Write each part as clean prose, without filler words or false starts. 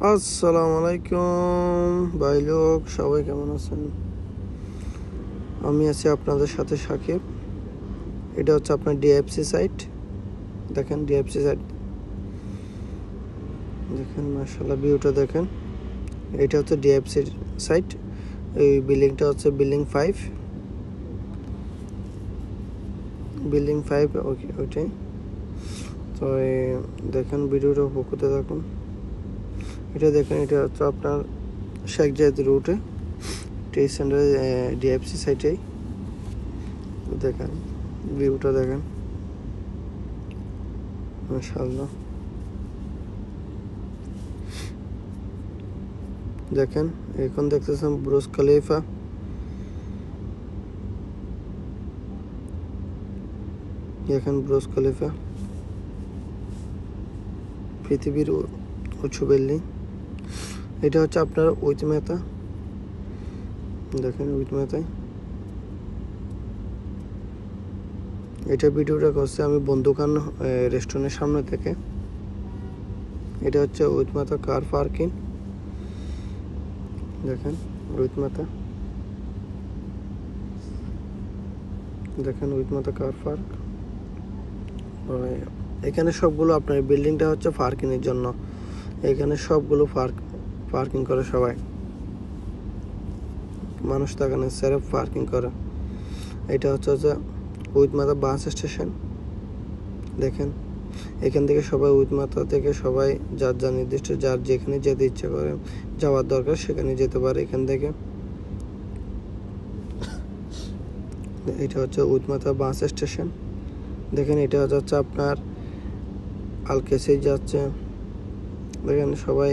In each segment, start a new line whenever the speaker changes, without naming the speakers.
আসসালামু আলাইকুম ভাই লোক, সবাই কেমন আছেন? আমি আছি আপনাদের সাথে সাকিব। এটা হচ্ছে আপনার ডিএফসি সাইট। দেখেন ডিএফসি সাইট, দেখেন মাশাআল্লাহ ভিউটা দেখেন। এটা হচ্ছে ডিএফসি সাইট। এই বিল্ডিংটা হচ্ছে বিল্ডিং 5 ওকে ওইটাই। তো দেখেন ভিডিওটা উপকূলে দেখুন। এটা দেখেন, এটা হচ্ছে আপনার শেখ জায়েদ রুটে টি সেন্টারে ডিএফসি সাইটেই। দেখেন ভিউটা দেখেন মাশাআল্লাহ। দেখেন এখন দেখতেছেন বুর্জ খলিফা। দেখেন বুর্জ খলিফা পৃথিবীর উঁচু বিল্ডিং। এটা হচ্ছে আপনার উইথমেতা। দেখেন উইথমেতায় এটা ভিডিওটা করছে আমি বন্ধুখান রেস্টুরেন্টের সামনে থেকে। এটা হচ্ছে উইথমেতা কার পার্কিং। দেখেন উইথমেতা, দেখেন উইথমেতা কার পার্ক। এখানে সবগুলো আপনার বিল্ডিংটা হচ্ছে পার্কিংয়ের জন্য। এখানে সবগুলো পার্কিং করে সবাই, মানুষ থাকেন সেলফ পার্কিং করে। এটা হচ্ছে উইথমাতা বাস স্টেশন। দেখেন এখান থেকে সবাই উইথমাতা থেকে সবাই যার যার নির্দিষ্ট যার যেখানে যেতে ইচ্ছা করে যাওয়ার দরকার সেখানে যেতে পারে এখান থেকে। এটা হচ্ছে উইথমাতা বাস স্টেশন। দেখেন এটা হচ্ছে আপনার আলকেসি যাচ্ছে। দেখেন সবাই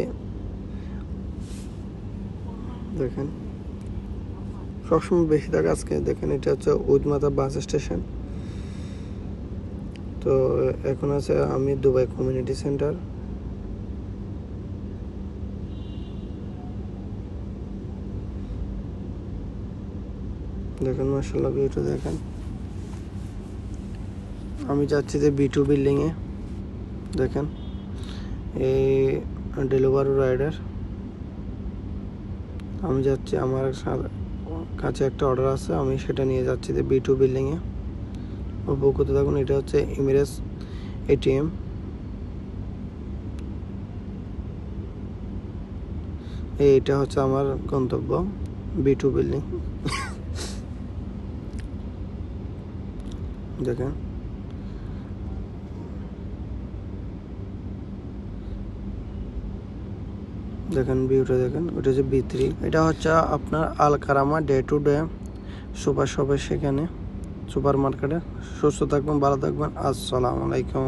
দেখেন সবসময় বেশি থাকে আজকে। দেখেন এটা হচ্ছে উইথমাতা বাস স্টেশন। তো এখন আছে আমি দুবাই কমিউনিটি সেন্টার। দেখেন মাশাআল্লাহ ভিউটা দেখেন। আমি যাচ্ছি যে B2 বিল্ডিংয়ে। দেখেন এই ডেলিভারি রাইডার। আমি যাচ্ছি, আমার কাছে একটা অর্ডার আছে, আমি সেটা নিয়ে যাচ্ছি যে B2 বিল্ডিংয়ে। উপকূলে দেখুন এটা হচ্ছে এমিরেটস ATM। এইটা হচ্ছে আমার গন্তব্য B2 বিল্ডিং। দেখেন দেখেন ভিউটা দেখেন। ওটা হচ্ছে B3। এটা হচ্ছে আপনার আল কারামা ডে টু ডে সুপার শপের সেখানে সুপার মার্কেটে। সুস্থ থাকবেন, ভালো থাকবেন। আসসালামু আলাইকুম।